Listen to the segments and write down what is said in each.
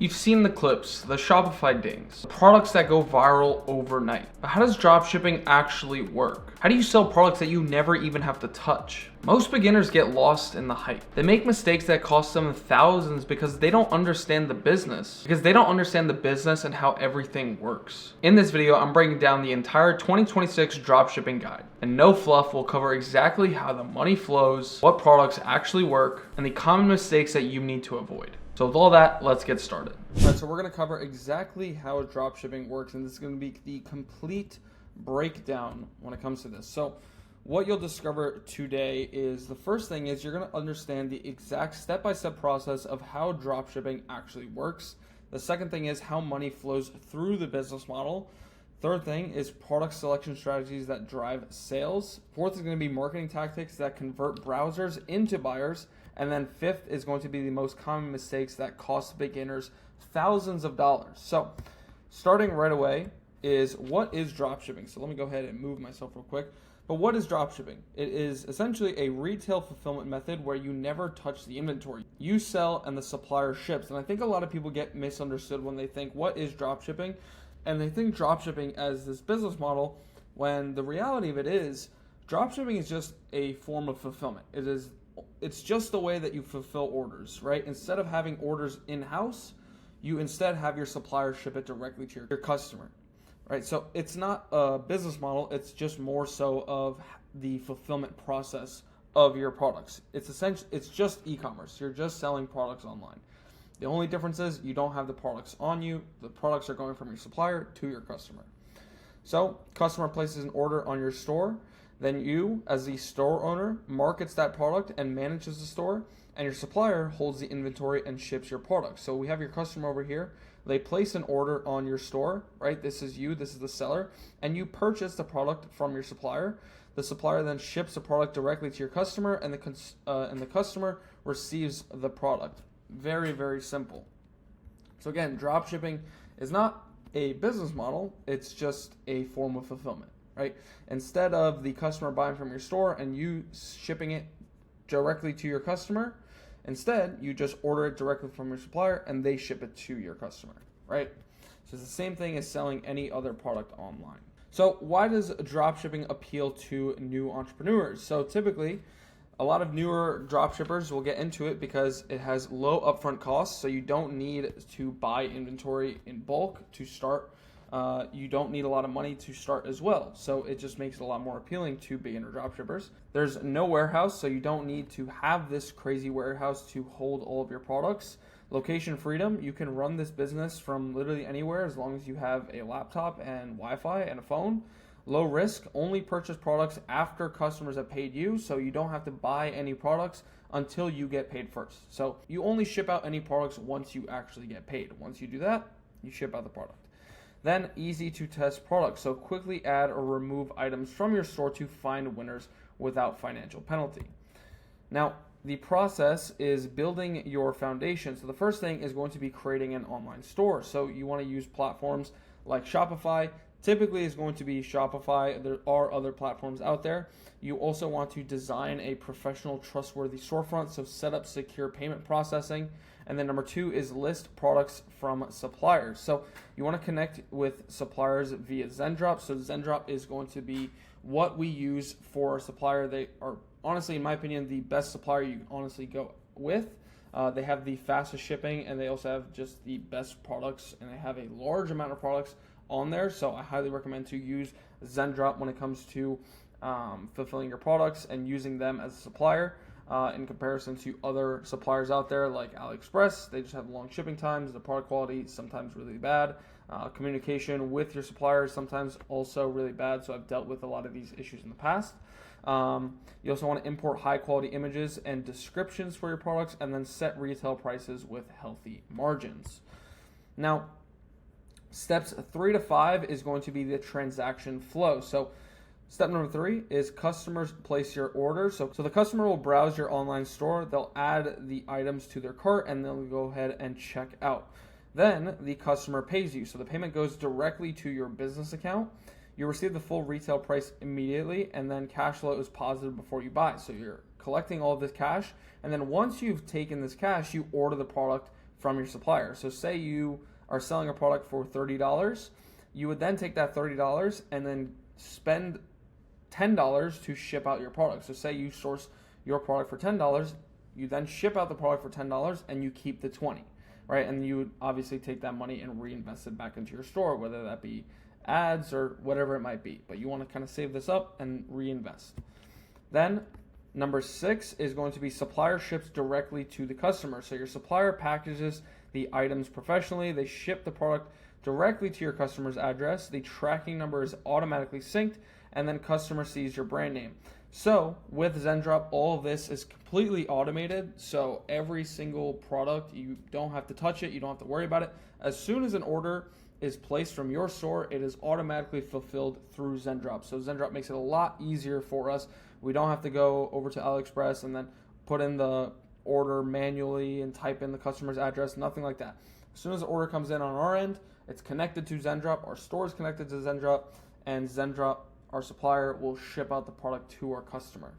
You've seen the clips, the Shopify dings, the products that go viral overnight. But how does dropshipping actually work? How do you sell products that you never even have to touch? Most beginners get lost in the hype. They make mistakes that cost them thousands because they don't understand the business. And how everything works. In this video, I'm breaking down the entire 2026 dropshipping guide. And no fluff, will cover exactly how the money flows, what products actually work, and the common mistakes that you need to avoid. So with all that, let's get started. All right, so we're gonna cover exactly how dropshipping works, and this is gonna be the complete breakdown when it comes to this. So what you'll discover today is the first thing is you're gonna understand the exact step-by-step process of how dropshipping actually works. The second thing is how money flows through the business model. Third thing is product selection strategies that drive sales. Fourth is going to be marketing tactics that convert browsers into buyers. And then fifth is going to be the most common mistakes that cost beginners thousands of dollars. So starting right away is what is dropshipping? So let me go ahead and move myself real quick. But what is dropshipping? It is essentially a retail fulfillment method where you never touch the inventory. You sell and the supplier ships. And I think a lot of people get misunderstood when they think, what is dropshipping? And they think dropshipping as this business model, when the reality of it is, dropshipping is just a form of fulfillment. It's just the way that you fulfill orders, right? Instead of having orders in-house, you instead have your supplier ship it directly to your customer, right? So it's not a business model, it's just more so of the fulfillment process of your products. It's just e-commerce. You're just selling products online. The only difference is you don't have the products on you. The products are going from your supplier to your customer. So customer places an order on your store. Then you, as the store owner, markets that product and manages the store. And your supplier holds the inventory and ships your product. So we have your customer over here. They place an order on your store, right? This is you, this is the seller. And you purchase the product from your supplier. The supplier then ships the product directly to your customer, and the customer receives the product. Very, very simple. So again, dropshipping is not a business model, it's just a form of fulfillment, right? Instead of the customer buying from your store and you shipping it directly to your customer, instead you just order it directly from your supplier and they ship it to your customer, right? So it's the same thing as selling any other product online. So why does dropshipping appeal to new entrepreneurs? So typically, a lot of newer dropshippers will get into it because it has low upfront costs, so you don't need to buy inventory in bulk to start. You don't need a lot of money to start as well, so it just makes it a lot more appealing to beginner dropshippers. There's no warehouse, so you don't need to have this crazy warehouse to hold all of your products. Location freedom, you can run this business from literally anywhere as long as you have a laptop and Wi-Fi and a phone. Low risk, only purchase products after customers have paid you, so you don't have to buy any products until you get paid first. So you only ship out any products once you actually get paid. Once you do that, you ship out the product. Then easy to test products, so quickly add or remove items from your store to find winners without financial penalty. Now, the process is building your foundation. So the first thing is going to be creating an online store. So you want to use platforms like Shopify. Typically is going to be Shopify. There are other platforms out there. You also want to design a professional, trustworthy storefront, so set up secure payment processing. And then number two is list products from suppliers. So you want to connect with suppliers via Zendrop. So Zendrop is going to be what we use for a supplier. They are honestly, in my opinion, the best supplier you can honestly go with. They have the fastest shipping, and they also have just the best products, and they have a large amount of products on there, so I highly recommend to use Zendrop when it comes to fulfilling your products and using them as a supplier in comparison to other suppliers out there like AliExpress. They just have long shipping times, the product quality is sometimes really bad, communication with your suppliers sometimes also really bad, so I've dealt with a lot of these issues in the past. You also want to import high quality images and descriptions for your products, and then set retail prices with healthy margins. Now, steps 3 to 5 is going to be the transaction flow. So step number 3 is customers place your order. So the customer will browse your online store, they'll add the items to their cart, and they'll go ahead and check out. Then the customer pays you. So the payment goes directly to your business account. You receive the full retail price immediately, and then cash flow is positive before you buy. So you're collecting all of this cash, and then once you've taken this cash, you order the product from your supplier. So say you are selling a product for $30, you would then take that $30 and then spend $10 to ship out your product. So say you source your product for $10, you then ship out the product for $10 and you keep the 20, right? And you would obviously take that money and reinvest it back into your store, whether that be ads or whatever it might be. But you want to kind of save this up and reinvest. Then number 6 is going to be supplier ships directly to the customer. So your supplier packages the items professionally. They ship the product directly to your customer's address. The tracking number is automatically synced, and then customer sees your brand name. So with Zendrop, all of this is completely automated. So every single product, you don't have to touch it. You don't have to worry about it. As soon as an order is placed from your store, it is automatically fulfilled through Zendrop. So Zendrop makes it a lot easier for us. We don't have to go over to AliExpress and then put in the order manually and type in the customer's address, nothing like that. As soon as the order comes in on our end, it's connected to Zendrop, our store is connected to Zendrop, and Zendrop, our supplier, will ship out the product to our customer.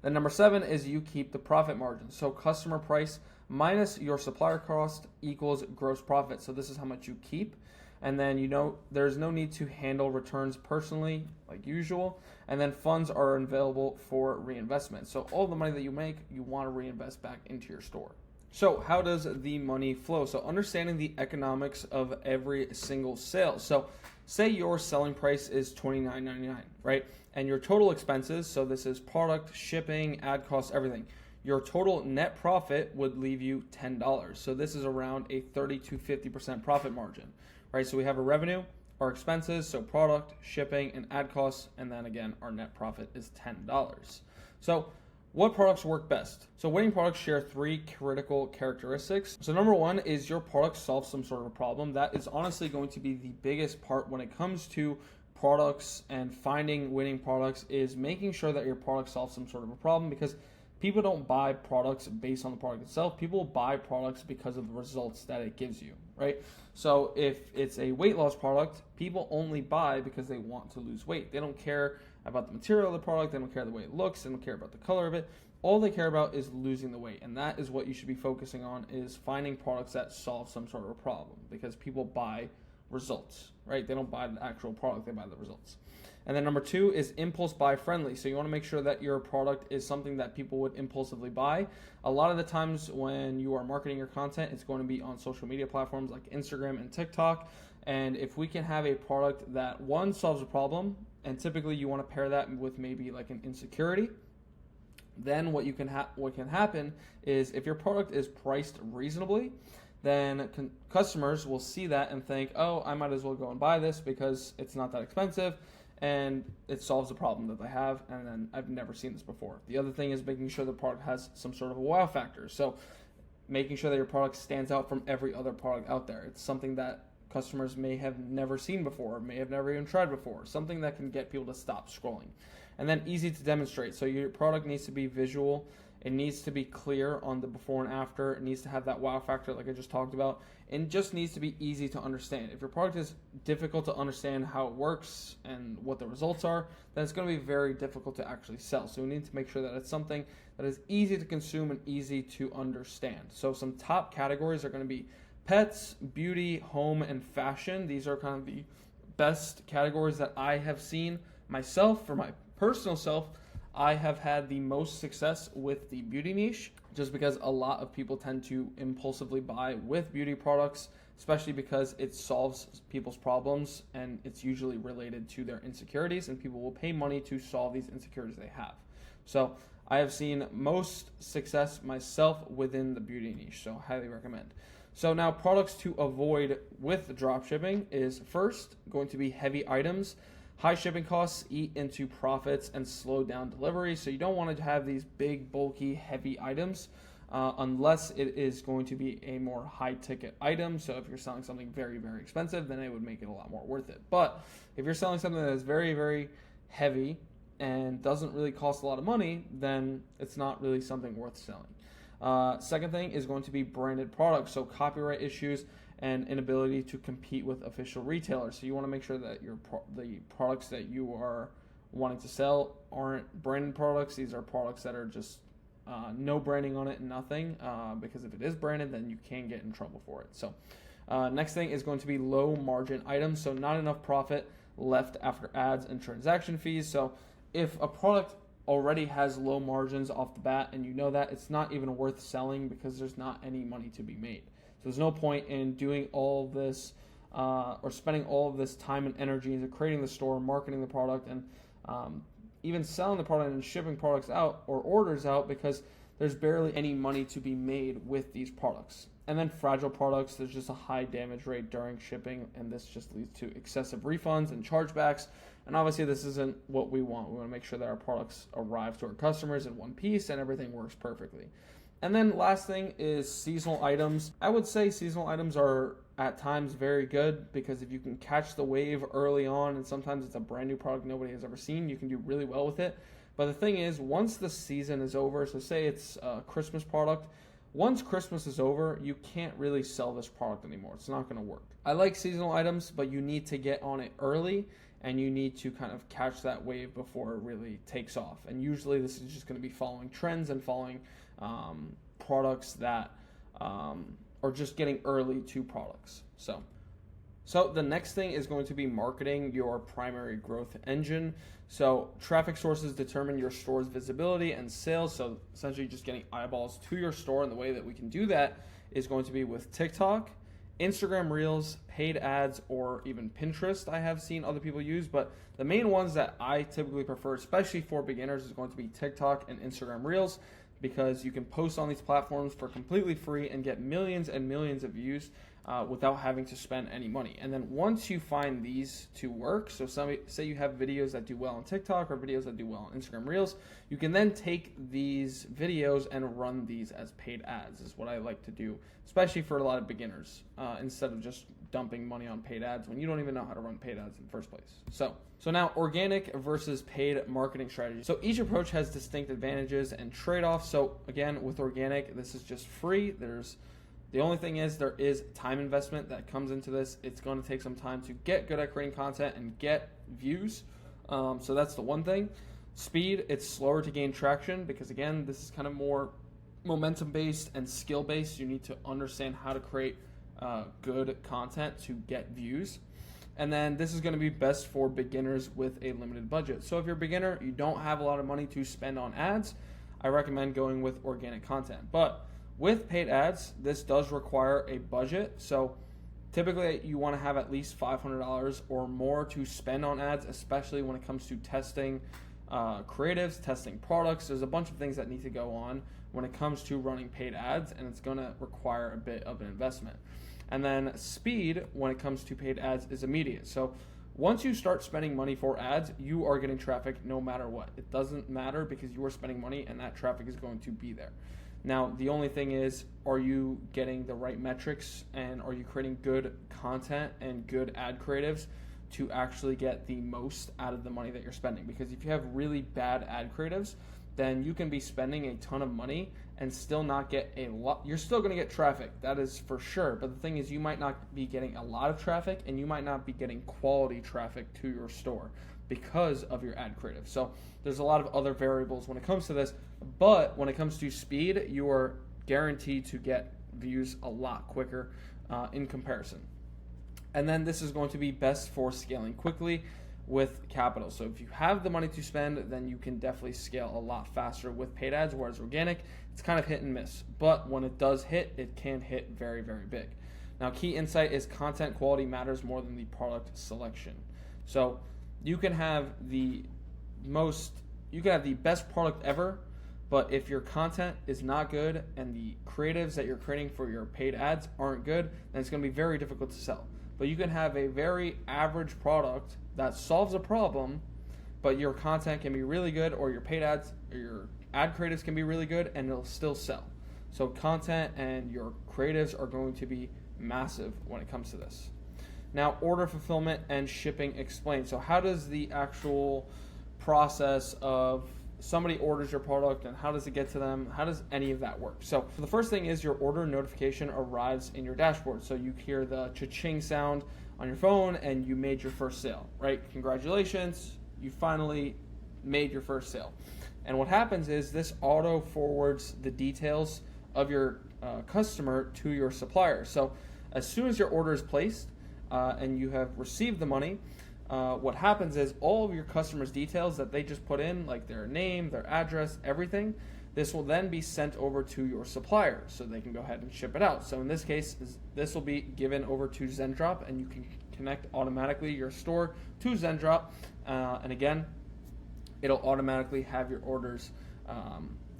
Then number 7 is you keep the profit margin. So customer price minus your supplier cost equals gross profit. So this is how much you keep. And then there's no need to handle returns personally like usual. And then funds are available for reinvestment. So all the money that you make, you want to reinvest back into your store. So how does the money flow? So understanding the economics of every single sale. So say your selling price is $29.99, right? And your total expenses, so this is product, shipping, ad costs, everything. Your total net profit would leave you $10. So this is around a 30 to 50% profit margin, right? So we have a revenue, our expenses, so product, shipping, and ad costs, and then again, our net profit is $10. So what products work best? So winning products share 3 critical characteristics. So number 1 is your product solves some sort of a problem. That is honestly going to be the biggest part when it comes to products and finding winning products, is making sure that your product solves some sort of a problem, because people don't buy products based on the product itself. People buy products because of the results that it gives you, right? So if it's a weight loss product, people only buy because they want to lose weight. They don't care about the material of the product. They don't care the way it looks. They don't care about the color of it. All they care about is losing the weight. And that is what you should be focusing on, is finding products that solve some sort of a problem, because people buy results, right? They don't buy the actual product, they buy the results. And then number 2 is impulse buy friendly. So you want to make sure that your product is something that people would impulsively buy. A lot of the times when you are marketing your content, it's going to be on social media platforms like Instagram and TikTok. And if we can have a product that, 1, solves a problem, and typically you want to pair that with maybe like an insecurity, then what can happen is, if your product is priced reasonably, then customers will see that and think, oh, I might as well go and buy this because it's not that expensive and it solves a problem that they have, and then I've never seen this before. The other thing is making sure the product has some sort of a wow factor. So making sure that your product stands out from every other product out there. It's something that customers may have never seen before, may have never even tried before, something that can get people to stop scrolling. And then easy to demonstrate. So your product needs to be visual. It needs to be clear on the before and after. It needs to have that wow factor like I just talked about. And just needs to be easy to understand. If your product is difficult to understand how it works and what the results are, then it's going to be very difficult to actually sell. So we need to make sure that it's something that is easy to consume and easy to understand. So some top categories are going to be pets, beauty, home, and fashion. These are kind of the best categories that I have seen myself. For my personal self, I have had the most success with the beauty niche, just because a lot of people tend to impulsively buy with beauty products, especially because it solves people's problems and it's usually related to their insecurities, and people will pay money to solve these insecurities they have. So I have seen most success myself within the beauty niche, so highly recommend. So now, products to avoid with dropshipping is, first going to be heavy items. High shipping costs eat into profits and slow down delivery. So you don't want to have these big, bulky, heavy items unless it is going to be a more high ticket item. So if you're selling something very, very expensive, then it would make it a lot more worth it. But if you're selling something that is very, very heavy and doesn't really cost a lot of money, then it's not really something worth selling. Second thing is going to be branded products. So copyright issues and inability to compete with official retailers. So you want to make sure that the products that you are wanting to sell aren't branded products. These are products that are just no branding on it, nothing, because if it is branded, then you can get in trouble for it. So next thing is going to be low margin items. So not enough profit left after ads and transaction fees. So if a product already has low margins off the bat and you know that, it's not even worth selling because there's not any money to be made. So there's no point in doing all this or spending all of this time and energy into creating the store, marketing the product, and even selling the product and shipping products out or orders out, because there's barely any money to be made with these products. And then fragile products, there's just a high damage rate during shipping, and this just leads to excessive refunds and chargebacks. And obviously this isn't what we want. We want to make sure that our products arrive to our customers in one piece and everything works perfectly. And then last thing is seasonal items. I would say seasonal items are at times very good, because if you can catch the wave early on, and sometimes it's a brand new product nobody has ever seen, you can do really well with it. But the thing is, once the season is over, so say it's a Christmas product, once Christmas is over, you can't really sell this product anymore. It's not going to work. I like seasonal items, but you need to get on it early, and you need to kind of catch that wave before it really takes off. And usually this is just going to be following trends and following products that are just getting early to products. So the next thing is going to be marketing, your primary growth engine. So traffic sources determine your store's visibility and sales. So essentially just getting eyeballs to your store. And the way that we can do that is going to be with TikTok, Instagram Reels, paid ads, or even Pinterest. I have seen other people use, but the main ones that I typically prefer, especially for beginners, is going to be TikTok and Instagram Reels, because you can post on these platforms for completely free and get millions and millions of views without having to spend any money. And then once you find these to work, so say you have videos that do well on TikTok or videos that do well on Instagram Reels, you can then take these videos and run these as paid ads, is what I like to do, especially for a lot of beginners, instead of just dumping money on paid ads when you don't even know how to run paid ads in the first place. So now organic versus paid marketing strategy. So each approach has distinct advantages and trade-offs. So again, with organic, this is just free. The only thing is there is time investment that comes into this. It's going to take some time to get good at creating content and get views. So that's the one thing. Speed, it's slower to gain traction, because again, this is kind of more momentum based and skill based. You need to understand how to create good content to get views. And then this is going to be best for beginners with a limited budget. So if you're a beginner, you don't have a lot of money to spend on ads, I recommend going with organic content. But with paid ads, this does require a budget. So typically you want to have at least $500 or more to spend on ads, especially when it comes to testing creatives, testing products. There's a bunch of things that need to go on when it comes to running paid ads, and it's going to require a bit of an investment. And then speed, when it comes to paid ads, is immediate. So once you start spending money for ads, you are getting traffic no matter what. It doesn't matter, because you are spending money and that traffic is going to be there. Now, the only thing is, are you getting the right metrics, and are you creating good content and good ad creatives to actually get the most out of the money that you're spending? Because if you have really bad ad creatives, then you can be spending a ton of money and still not get a lot. You're still going to get traffic, that is for sure. But the thing is, you might not be getting a lot of traffic, and you might not be getting quality traffic to your store because of your ad creative. So there's a lot of other variables when it comes to this. But when it comes to speed, you are guaranteed to get views a lot quicker in comparison. And then this is going to be best for scaling quickly with capital. So if you have the money to spend, then you can definitely scale a lot faster with paid ads, whereas organic, it's kind of hit and miss. But when it does hit, it can hit very, very big. Now, key insight is content quality matters more than the product selection. So you can have the best product ever, but if your content is not good and the creatives that you're creating for your paid ads aren't good, then it's going to be very difficult to sell. But you can have a very average product that solves a problem, but your content can be really good, or your paid ads or your ad creatives can be really good, and it'll still sell. So content and your creatives are going to be massive when it comes to this. Now, order fulfillment and shipping explained. So how does the actual process of somebody orders your product and how does it get to them? How does any of that work? So the first thing is your order notification arrives in your dashboard. So you hear the cha-ching sound on your phone and you made your first sale, right? Congratulations, you finally made your first sale. And what happens is this auto forwards the details of your customer to your supplier. So as soon as your order is placed and you have received the money, what happens is all of your customers' details that they just put in, like their name, their address, everything, this will then be sent over to your supplier so they can go ahead and ship it out. So in this case, this will be given over to Zendrop, and you can connect automatically your store to Zendrop. And again, it'll automatically have your orders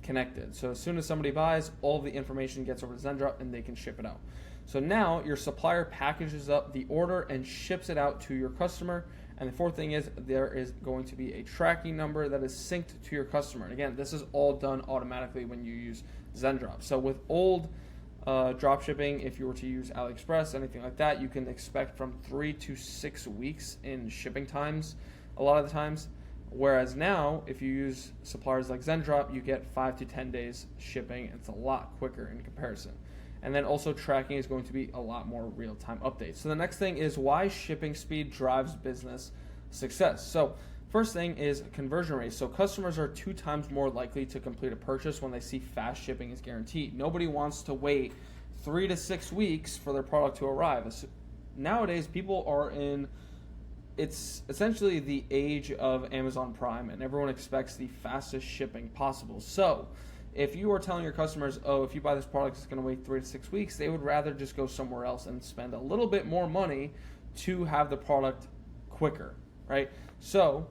connected. So as soon as somebody buys, all the information gets over to Zendrop and they can ship it out. So now your supplier packages up the order and ships it out to your customer. And the fourth thing is there is going to be a tracking number that is synced to your customer. And again, this is all done automatically when you use Zendrop. So with old drop shipping, if you were to use AliExpress, anything like that, you can expect from 3 to 6 weeks in shipping times a lot of the times. Whereas now, if you use suppliers like Zendrop, you get 5 to 10 days shipping. It's a lot quicker in comparison. And then also tracking is going to be a lot more real-time updates. So the next thing is why shipping speed drives business success. So first thing is conversion rate. So customers are 2 times more likely to complete a purchase when they see fast shipping is guaranteed. Nobody wants to wait 3 to 6 weeks for their product to arrive. Nowadays, people are in, it's essentially the age of Amazon Prime, and everyone expects the fastest shipping possible. So if you are telling your customers, oh, if you buy this product, it's going to wait 3 to 6 weeks, they would rather just go somewhere else and spend a little bit more money to have the product quicker, right? So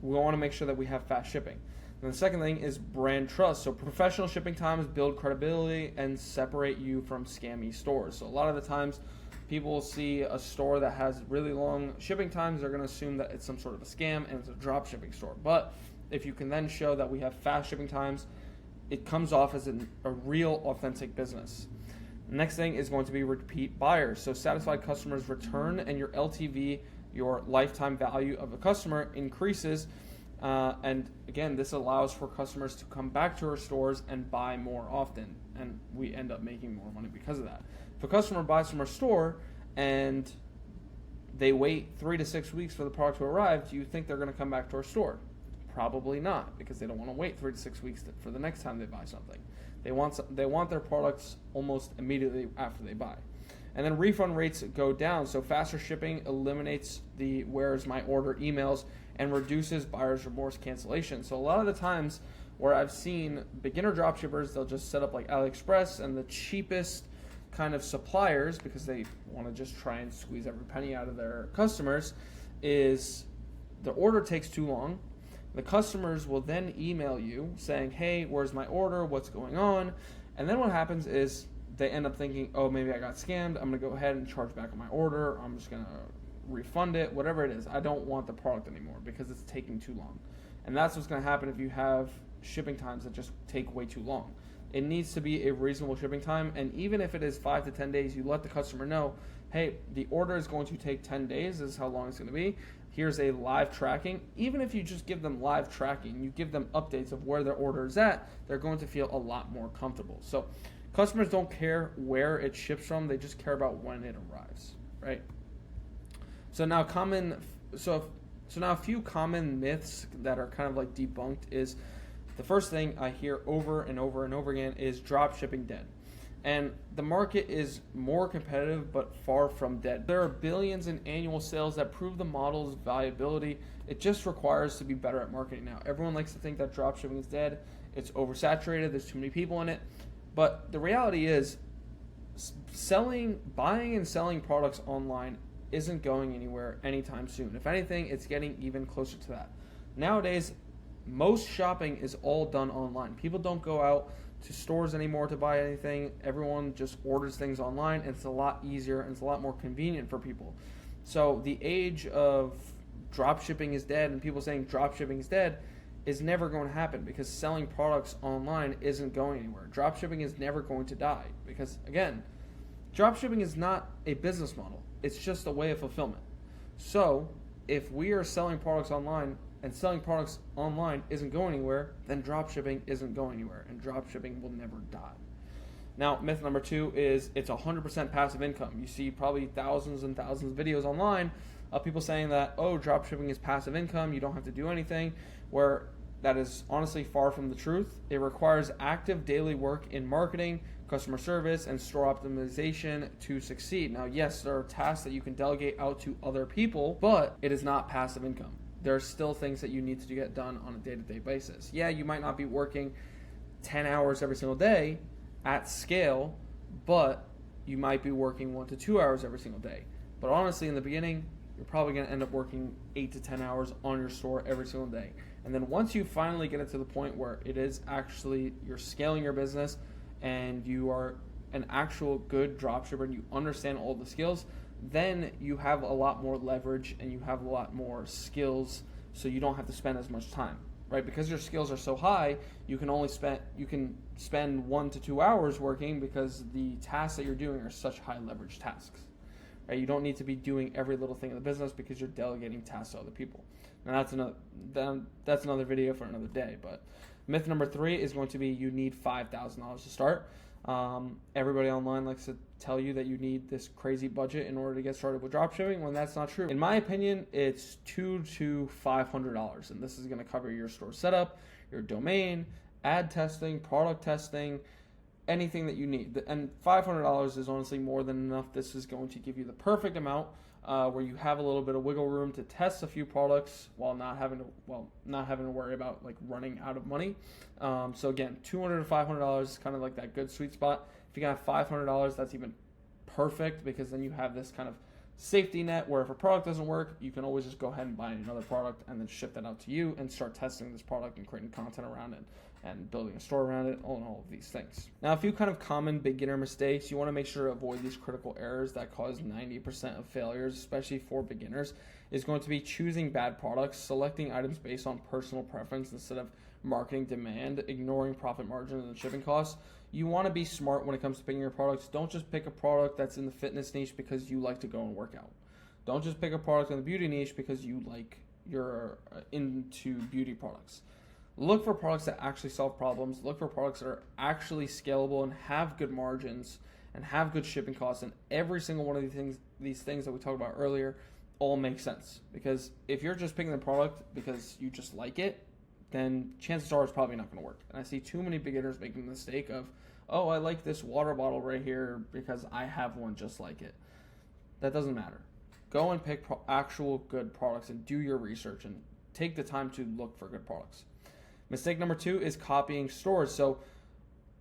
we want to make sure that we have fast shipping. And the second thing is brand trust. So professional shipping times build credibility and separate you from scammy stores. So a lot of the times people will see a store that has really long shipping times, they're going to assume that it's some sort of a scam and it's a drop shipping store. But if you can then show that we have fast shipping times, it comes off as a real authentic business. The next thing is going to be repeat buyers. So satisfied customers return, and your LTV, your lifetime value of a customer, increases. And again, this allows for customers to come back to our stores and buy more often, and we end up making more money because of that. If a customer buys from our store and they wait 3 to 6 weeks for the product to arrive, do you think they're going to come back to our store? Probably not, because they don't want to wait 3 to 6 weeks for the next time they buy something. They want their products almost immediately after they buy. And then refund rates go down, so faster shipping eliminates the where's my order emails and reduces buyer's remorse cancellation. So a lot of the times where I've seen beginner dropshippers, they'll just set up like AliExpress and the cheapest kind of suppliers, because they want to just try and squeeze every penny out of their customers, is the order takes too long. The customers will then email you saying, hey, where's my order? What's going on? And then what happens is they end up thinking, oh, maybe I got scammed. I'm going to go ahead and charge back on my order. I'm just going to refund it, whatever it is. I don't want the product anymore because it's taking too long. And that's what's going to happen if you have shipping times that just take way too long. It needs to be a reasonable shipping time. And even if it is 5 to 10 days, you let the customer know, hey, the order is going to take 10 days. This is how long it's going to be. Here's a live tracking. Even if you just give them live tracking, you give them updates of where their order is at, they're going to feel a lot more comfortable. So customers don't care where it ships from, they just care about when it arrives, right? So now a few common myths that are kind of like debunked is, the first thing I hear over and over and over again is drop shipping dead. And the market is more competitive, but far from dead. There are billions in annual sales that prove the model's valuability. It just requires to be better at marketing now. Everyone likes to think that dropshipping is dead. It's oversaturated. There's too many people in it. But the reality is, buying and selling products online isn't going anywhere anytime soon. If anything, it's getting even closer to that. Nowadays, most shopping is all done online. People don't go out to stores anymore to buy anything. Everyone just orders things online, and it's a lot easier and it's a lot more convenient for people. So the age of drop shipping is dead, and people saying drop shipping is dead, is never going to happen, because selling products online isn't going anywhere. Drop shipping is never going to die, because again, drop shipping is not a business model. It's just a way of fulfillment. So if we are selling products online and selling products online isn't going anywhere, then dropshipping isn't going anywhere, and dropshipping will never die. Now, myth number 2 is it's 100% passive income. You see probably thousands and thousands of videos online of people saying that, oh, dropshipping is passive income, you don't have to do anything, where that is honestly far from the truth. It requires active daily work in marketing, customer service, and store optimization to succeed. Now, yes, there are tasks that you can delegate out to other people, but it is not passive income. There are still things that you need to get done on a day-to-day basis. Yeah, you might not be working 10 hours every single day at scale, but you might be working 1 to 2 hours every single day. But honestly, in the beginning, you're probably going to end up working 8 to 10 hours on your store every single day. And then once you finally get it to the point where it is actually, you're scaling your business and you are an actual good dropshipper and you understand all the skills, then you have a lot more leverage and you have a lot more skills, so you don't have to spend as much time, right? Because your skills are so high, you can spend 1 to 2 hours working because the tasks that you're doing are such high leverage tasks. Right? You don't need to be doing every little thing in the business because you're delegating tasks to other people. Now that's another video for another day. But myth number 3 is going to be you need $5,000 to start. Everybody online likes to tell you that you need this crazy budget in order to get started with dropshipping, when that's not true. In my opinion, it's $200 to $500, and this is going to cover your store setup, your domain, ad testing, product testing, anything that you need. And $500 is honestly more than enough. This is going to give you the perfect amount where you have a little bit of wiggle room to test a few products while not having to worry about like running out of money. So again, $200 to $500 is kind of like that good sweet spot. If you got $500, that's even perfect, because then you have this kind of safety net where if a product doesn't work, you can always just go ahead and buy another product and then ship that out to you and start testing this product and creating content around it and building a store around it, all of these things. Now, a few kind of common beginner mistakes. You want to make sure to avoid these critical errors that cause 90% of failures, especially for beginners, is going to be choosing bad products, selecting items based on personal preference instead of marketing demand, ignoring profit margins and shipping costs. You want to be smart when it comes to picking your products. Don't just pick a product that's in the fitness niche because you like to go and work out. Don't just pick a product in the beauty niche because you're into beauty products. Look for products that actually solve problems. Look for products that are actually scalable and have good margins and have good shipping costs. And every single one of these things that we talked about earlier all make sense. Because if you're just picking the product because you just like it, then chances are it's probably not going to work. And I see too many beginners making the mistake of, oh, I like this water bottle right here because I have one just like it. That doesn't matter. Go and pick actual good products and do your research and take the time to look for good products. Mistake number 2 is copying stores. So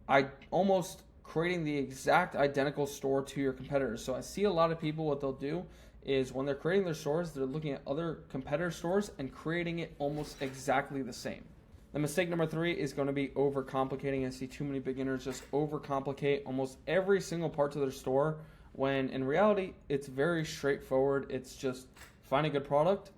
I almost creating the exact identical store to your competitors. So I see a lot of people, what they'll do is when they're creating their stores, they're looking at other competitor stores and creating it almost exactly the same. The mistake number 3 is going to be overcomplicating. I see too many beginners just overcomplicate almost every single part to their store, when in reality, it's very straightforward. It's just find a good product,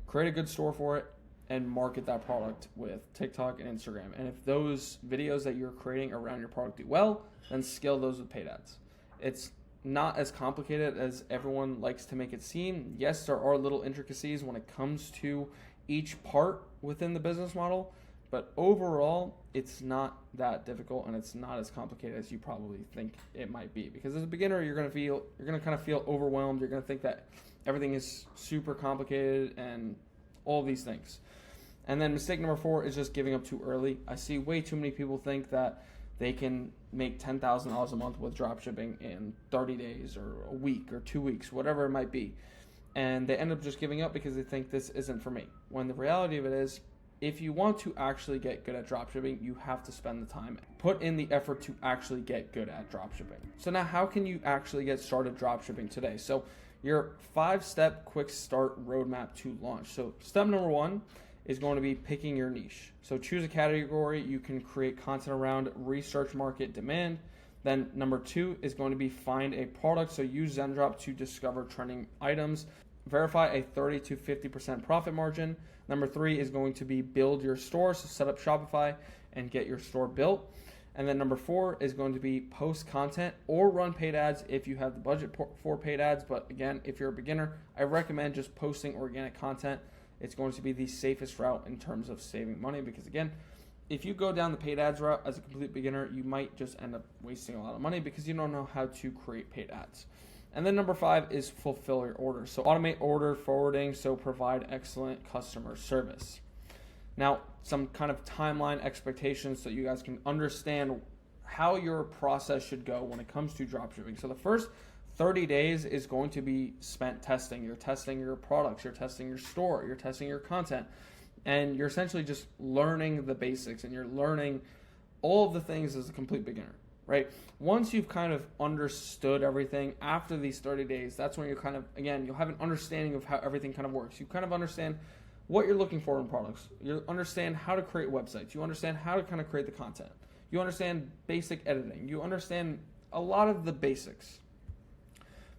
create a good store for it, and market that product with TikTok and Instagram. And if those videos that you're creating around your product do well, then scale those with paid ads. It's not as complicated as everyone likes to make it seem. Yes, there are little intricacies when it comes to each part within the business model, but overall, it's not that difficult and it's not as complicated as you probably think it might be. Because as a beginner, you're going to kind of feel overwhelmed. You're going to think that everything is super complicated and all these things. And then mistake number 4 is just giving up too early. I see way too many people think that they can make $10,000 a month with dropshipping in 30 days or a week or 2 weeks, whatever it might be. And they end up just giving up because they think this isn't for me. When the reality of it is, if you want to actually get good at dropshipping, you have to spend the time, put in the effort to actually get good at dropshipping. So now how can you actually get started dropshipping today? So your 5-step quick start roadmap to launch. So step number 1 is going to be picking your niche. So choose a category you can create content around, research market demand. Then number 2 is going to be find a product. So use Zendrop to discover trending items. Verify a 30 to 50% profit margin. Number 3 is going to be build your store. So set up Shopify and get your store built. And then number 4 is going to be post content or run paid ads if you have the budget for paid ads. But again, if you're a beginner, I recommend just posting organic content. It's going to be the safest route in terms of saving money, because again, if you go down the paid ads route as a complete beginner, you might just end up wasting a lot of money because you don't know how to create paid ads. And then number 5 is fulfill your orders. So automate order forwarding, so provide excellent customer service. Now, some kind of timeline expectations so you guys can understand how your process should go when it comes to dropshipping. So the first 30 days is going to be spent testing. You're testing your products, you're testing your store, you're testing your content, and you're essentially just learning the basics, and you're learning all of the things as a complete beginner, right? Once you've kind of understood everything after these 30 days, that's when you're kind of, again, you'll have an understanding of how everything kind of works. You kind of understand what you're looking for in products. You understand how to create websites. You understand how to kind of create the content. You understand basic editing. You understand a lot of the basics.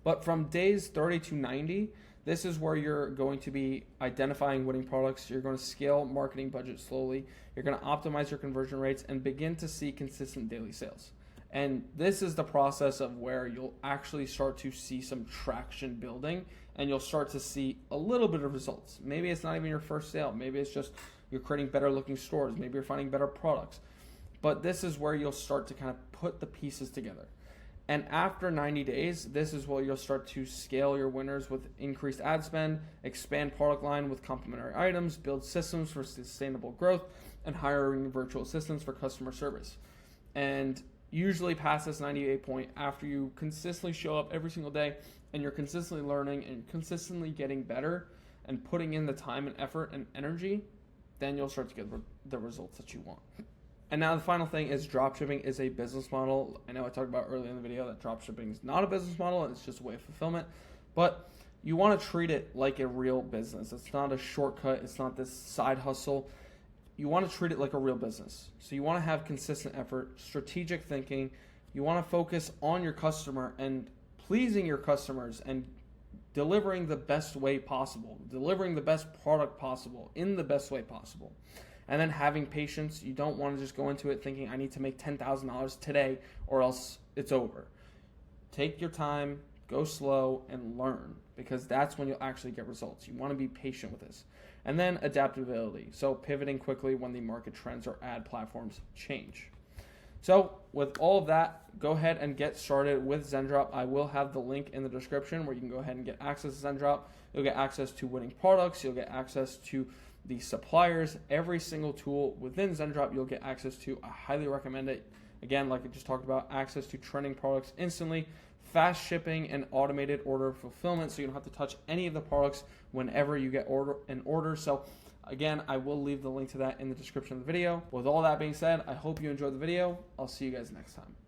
But from days 30 to 90, this is where you're going to be identifying winning products. You're going to scale marketing budget slowly. You're going to optimize your conversion rates and begin to see consistent daily sales. And this is the process of where you'll actually start to see some traction building, and you'll start to see a little bit of results. Maybe it's not even your first sale. Maybe it's just you're creating better looking stores. Maybe you're finding better products. But this is where you'll start to kind of put the pieces together. And after 90 days, this is where you'll start to scale your winners with increased ad spend, expand product line with complementary items, build systems for sustainable growth, and hiring virtual assistants for customer service. And usually past this 90-day point, after you consistently show up every single day and you're consistently learning and consistently getting better and putting in the time and effort and energy, then you'll start to get the results that you want. And now the final thing is dropshipping is a business model. I know I talked about earlier in the video that dropshipping is not a business model, it's just a way of fulfillment. But you want to treat it like a real business. It's not a shortcut, it's not this side hustle. You want to treat it like a real business. So you want to have consistent effort, strategic thinking. You want to focus on your customer and pleasing your customers and delivering the best way possible, delivering the best product possible in the best way possible. And then having patience. You don't want to just go into it thinking I need to make $10,000 today or else it's over. Take your time, go slow, and learn, because that's when you'll actually get results. You want to be patient with this. And then adaptability. So pivoting quickly when the market trends or ad platforms change. So with all of that, go ahead and get started with Zendrop. I will have the link in the description where you can go ahead and get access to Zendrop. You'll get access to winning products. You'll get access to the suppliers. Every single tool within Zendrop you'll get access to. I highly recommend it. Again, like I just talked about, access to trending products instantly, fast shipping, and automated order fulfillment, so you don't have to touch any of the products whenever you get an order. So again, I will leave the link to that in the description of the video. With all that being said, I hope you enjoyed the video. I'll see you guys next time.